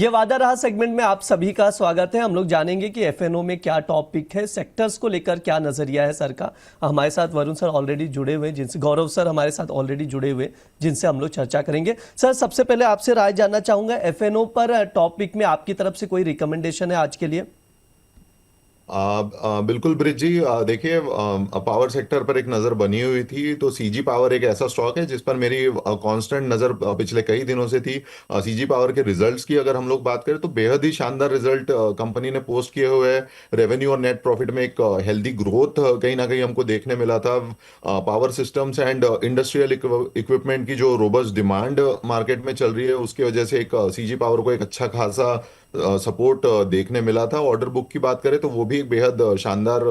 ये वादा रहा सेगमेंट में आप सभी का स्वागत है। हम लोग जानेंगे कि एफएनओ में क्या टॉपिक है, सेक्टर्स को लेकर क्या नजरिया है सर का। हमारे साथ वरुण सर ऑलरेडी जुड़े हुए, जिनसे गौरव सर हमारे साथ ऑलरेडी जुड़े हुए, जिनसे हम लोग चर्चा करेंगे। सर सबसे पहले आपसे राय जानना चाहूंगा, एफएनओ पर टॉपिक में आपकी तरफ से कोई रिकमेंडेशन है आज के लिए? बिल्कुल ब्रिज जी, देखिए, पावर सेक्टर पर एक नज़र बनी हुई थी। तो सीजी पावर एक ऐसा स्टॉक है जिस पर मेरी कांस्टेंट नज़र पिछले कई दिनों से थी। सीजी पावर के रिजल्ट्स की अगर हम लोग बात करें तो बेहद ही शानदार रिजल्ट कंपनी ने पोस्ट किए हुए हैं। रेवेन्यू और नेट प्रॉफिट में एक हेल्दी ग्रोथ कहीं ना कहीं हमको देखने मिला था। Power systems and industrial equipment की जो रोबस्ट डिमांड मार्केट में चल रही है, उसकी वजह से एक सीजी पावर को एक अच्छा खासा सपोर्ट देखने मिला था। ऑर्डर बुक की बात करें तो वो भी एक बेहद शानदार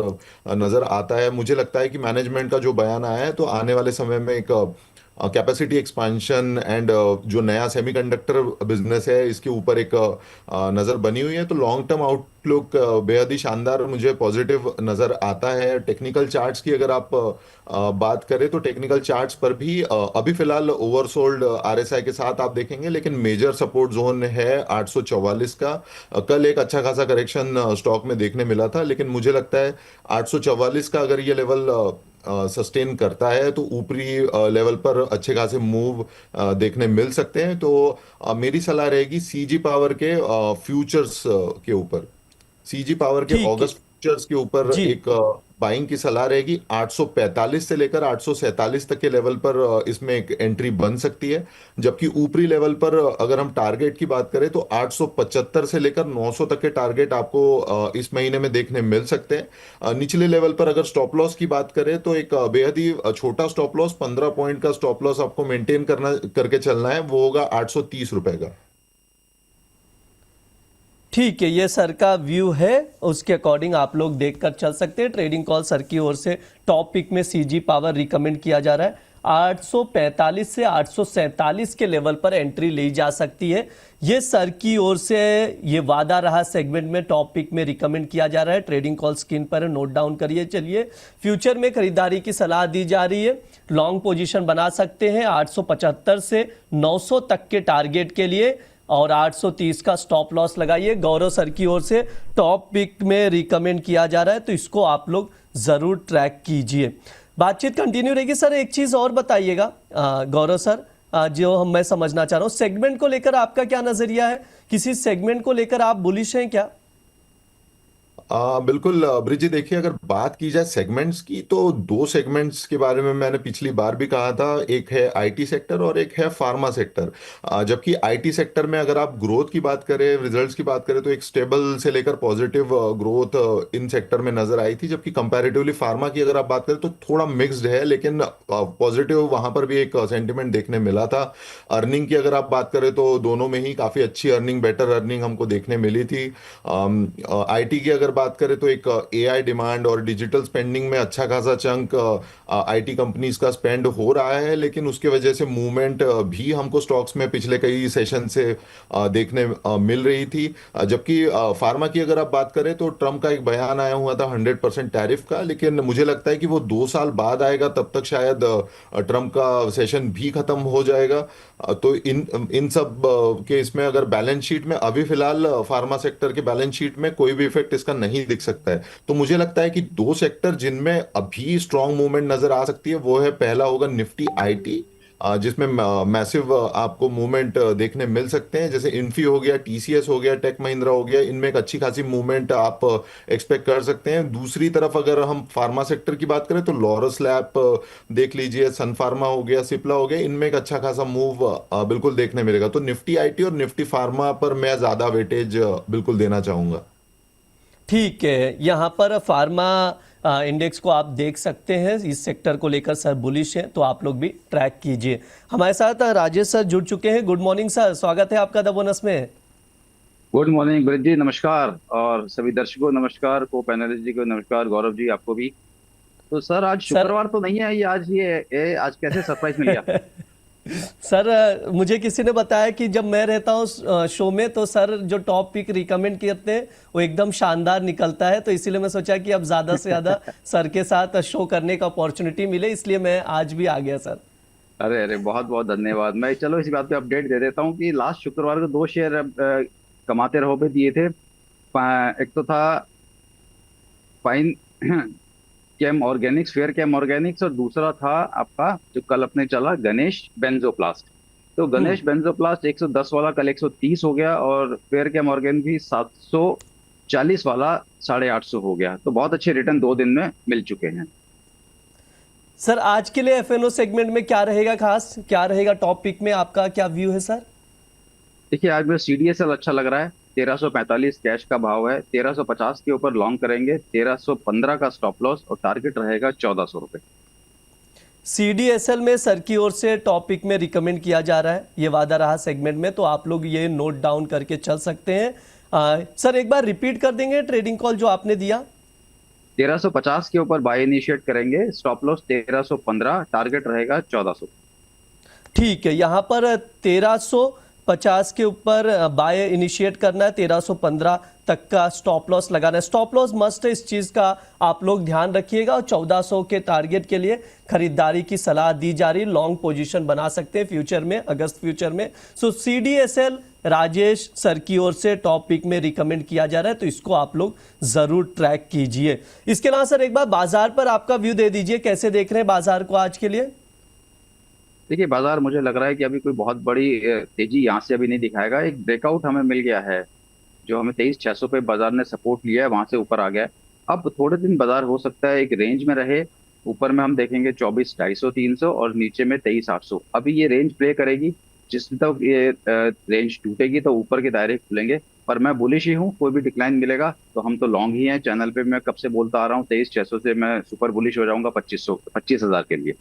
नज़र आता है। मुझे लगता है कि मैनेजमेंट का जो बयान आया है तो आने वाले समय में एक कैपेसिटी एक्सपांशन एंड जो नया सेमीकंडक्टर बिजनेस है इसके ऊपर एक नज़र बनी हुई है। तो लॉन्ग टर्म आउटलुक बेहद ही शानदार मुझे पॉजिटिव नज़र आता है। टेक्निकल चार्ट्स की अगर आप बात करें तो टेक्निकल चार्ट्स पर भी अभी फिलहाल ओवरसोल्ड आरएसआई के साथ आप देखेंगे, लेकिन मेजर सपोर्ट जोन है 844 का। कल एक अच्छा खासा करेक्शन स्टॉक में देखने मिला था, लेकिन मुझे लगता है 844 का अगर ये लेवल सस्टेन करता है तो ऊपरी लेवल पर अच्छे खासे मूव देखने मिल सकते हैं। तो मेरी सलाह रहेगी सीजी पावर के फ्यूचर्स के ऊपर, सीजी पावर के ठीक है अगस्त फ्यूचर्स के ऊपर जी। एक बाइंग की सलाह रहेगी। 845 से लेकर 847 तक के लेवल पर इसमें एक एंट्री बन सकती है। जबकि ऊपरी लेवल पर अगर हम टारगेट की बात करें तो 875 से लेकर 900 तक के टारगेट आपको इस महीने में देखने मिल सकते हैं। निचले लेवल पर अगर स्टॉप लॉस की बात करें तो एक बेहद ही छोटा स्टॉप लॉस, 15 पॉइंट का स्टॉप लॉस आपको मेंटेन करना करके चलना है, वो होगा 830 रुपए का। ठीक है, ये सर का व्यू है, उसके अकॉर्डिंग आप लोग देखकर चल सकते हैं। ट्रेडिंग कॉल सर की ओर से टॉप पिक में सीजी पावर रिकमेंड किया जा रहा है। 845 से 847 के लेवल पर एंट्री ली जा सकती है। ये सर की ओर से ये वादा रहा सेगमेंट में टॉप पिक में रिकमेंड किया जा रहा है। ट्रेडिंग कॉल स्क्रीन पर नोट डाउन करिए। चलिए, फ्यूचर में खरीदारी की सलाह दी जा रही है। लॉन्ग पोजीशन बना सकते हैं 875 से 900 तक के टारगेट के लिए, और 830 का स्टॉप लॉस लगाइए। गौरव सर की ओर से टॉप पिक में रिकमेंड किया जा रहा है, तो इसको आप लोग जरूर ट्रैक कीजिए। बातचीत कंटिन्यू रहेगी। सर एक चीज और बताइएगा गौरव सर, जो मैं समझना चाह रहा हूं, सेगमेंट को लेकर आपका क्या नजरिया है? किसी सेगमेंट को लेकर आप बुलिश हैं क्या? बिल्कुल ब्रिजी, देखिए, अगर बात की जाए सेगमेंट्स की तो दो सेगमेंट्स के बारे में मैंने पिछली बार भी कहा था। एक है आईटी सेक्टर और एक है फार्मा सेक्टर। जबकि आईटी सेक्टर में अगर आप ग्रोथ की बात करें, रिजल्ट्स की बात करें, तो एक स्टेबल से लेकर पॉजिटिव ग्रोथ इन सेक्टर में नजर आई थी। जबकि कंपैरेटिवली फार्मा की अगर आप बात करें तो थोड़ा मिक्स्ड है, लेकिन पॉजिटिव वहां पर भी एक सेंटिमेंट देखने मिला था। अर्निंग की अगर आप बात करें तो दोनों में ही काफी अच्छी अर्निंग, बेटर अर्निंग हमको देखने मिली थी। आईटी की अगर बात करें तो एक एआई डिमांड और डिजिटल स्पेंडिंग में अच्छा खासा चंक आईटी कंपनीज का स्पेंड हो रहा है, लेकिन उसके वजह से मूवमेंट भी हमको स्टॉक्स में पिछले कई सेशन से देखने मिल रही थी। जबकि फार्मा की अगर आप बात करें तो ट्रम्प का एक बयान आया हुआ था 100% टैरिफ का, लेकिन मुझे लगता है कि वो 2 साल बाद आएगा, तब तक शायद ट्रम्प का सेशन भी खत्म हो जाएगा। तो इन इन सब के इसमें अगर बैलेंस शीट में अभी फिलहाल फार्मा सेक्टर के बैलेंस शीट में कोई भी इफेक्ट इसका नहीं दिख सकता है। तो मुझे लगता है कि दो सेक्टर जिनमें अभी स्ट्रांग मूवमेंट नजर आ सकती है वो है, पहला होगा निफ्टी आईटी, जिसमें मैसिव आपको मूवमेंट देखने मिल सकते हैं। जैसे इन्फी हो गया, टीसीएस हो गया, टेक महिंद्रा हो गया, इनमें एक अच्छी खासी मूवमेंट आप एक्सपेक्ट कर सकते हैं। दूसरी तरफ अगर हम फार्मा सेक्टर की बात करें तो लॉरस लैब देख लीजिए, सन फार्मा हो गया, सिप्ला हो गया, इनमें एक अच्छा खासा मूव बिल्कुल देखने मिलेगा। तो निफ्टी आईटी और निफ्टी फार्मा पर मैं ज्यादा वेटेज बिल्कुल देना चाहूंगा। ठीक है, यहाँ पर फार्मा इंडेक्स को आप देख सकते हैं। इस सेक्टर को लेकर सर बुलिश हैं, तो आप लोग भी ट्रैक कीजिए। हमारे साथ राजेश सर जुड़ चुके हैं। गुड मॉर्निंग सर, स्वागत है आपका द बोनस में। गुड मॉर्निंग ब्रिज जी, नमस्कार। और सभी दर्शकों नमस्कार, को पैनलिस्ट जी को नमस्कार, गौरव जी आपको भी। तो सर आज सर शुक्रवार तो नहीं है ये, आज ये आज कैसे सरप्राइज मिल गया? सर मुझे किसी ने बताया कि जब मैं रहता हूँ शो में तो सर जो टॉप पिक रिकमेंड करते हैं वो एकदम शानदार निकलता है, तो इसीलिए मैं सोचा कि अब ज्यादा से ज्यादा सर के साथ शो करने का अपॉर्चुनिटी मिले, इसलिए मैं आज भी आ गया सर। अरे अरे, बहुत बहुत धन्यवाद। मैं चलो इसी बात पे अपडेट दे देता हूँ कि लास्ट शुक्रवार को दो शेयर कमाते रहो पे दिए थे। एक तो था फाइन केम ऑर्गेनिक्स, फेयर केम ऑर्गेनिक्स, और दूसरा था आपका जो कल अपने चला गणेश बेंजोप्लास्ट। तो गणेश बेंजोप्लास्ट 110 वाला कल 130 हो गया, और फेयर केम ऑर्गेनिक भी 740 वाला 850 हो गया। तो बहुत अच्छे रिटर्न 2 दिन में मिल चुके हैं। सर आज के लिए एफएनओ सेगमेंट में क्या रहेगा, खास क्या रहेगा टॉप पिक में, आपका क्या व्यू है सर? देखिए आज मेरा सीडीएसएल अच्छा लग रहा है, 1345 कैश का भाव है, 1350 के ऊपर लॉन्ग करेंगे, 1315 का स्टॉप लॉस, और टारगेट रहेगा 1400 रुपए। सीडीएसएल में सर की ओर से टॉपिक में रिकमेंड किया जा रहा है, ये वादा रहा सेगमेंट में, तो आप लोग ये नोट डाउन करके चल सकते हैं। सर एक बार रिपीट कर देंगे ट्रेडिंग कॉल जो आपने दिया? 1350 के ऊपर बाय इनिशिएट करेंगे, स्टॉप लॉस 1315, टारगेट रहेगा 1400। ठीक है, यहाँ पर 1350 के ऊपर बाय इनिशिएट करना है, 1315 तक का स्टॉप लॉस लगाना है। स्टॉप लॉस मस्ट है, इस चीज का आप लोग ध्यान रखिएगा। और 1400 के टारगेट के लिए खरीदारी की सलाह दी जा रही, लॉन्ग पोजीशन बना सकते हैं फ्यूचर में, अगस्त फ्यूचर में। सो सीडीएसएल राजेश सर की ओर से टॉप पिक में रिकमेंड किया जा रहा है, तो इसको आप लोग जरूर ट्रैक कीजिए। इसके अलावा सर एक बार बाजार पर आपका व्यू दे दीजिए, कैसे देख रहे हैं बाजार को आज के लिए? देखिए बाजार मुझे लग रहा है कि अभी कोई बहुत बड़ी तेजी यहाँ से अभी नहीं दिखाएगा। एक ब्रेकआउट हमें मिल गया है, जो हमें 23,600 पे बाजार ने सपोर्ट लिया है, वहां से ऊपर आ गया है। अब थोड़े दिन बाजार हो सकता है एक रेंज में रहे, ऊपर में हम देखेंगे 24,250 300, और नीचे में 23,800। अभी ये रेंज प्ले करेगी, जिस तक ये रेंज टूटेगी तो ऊपर के दायरे खुलेंगे। पर मैं बुलिश ही हूँ, कोई भी डिक्लाइन मिलेगा तो हम तो लॉन्ग ही हैं। चैनल पे मैं कब से बोलता आ रहा हूँ 23,600 से मैं सुपर बुलिश हो जाऊंगा 25,000 के लिए।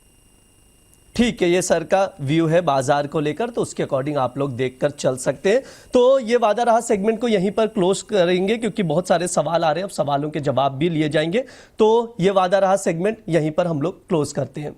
ठीक है, ये सर का व्यू है बाजार को लेकर, तो उसके अकॉर्डिंग आप लोग देखकर चल सकते हैं। तो ये वादा रहा सेगमेंट को यहीं पर क्लोज करेंगे, क्योंकि बहुत सारे सवाल आ रहे हैं, अब सवालों के जवाब भी लिए जाएंगे। तो ये वादा रहा सेगमेंट यहीं पर हम लोग क्लोज करते हैं।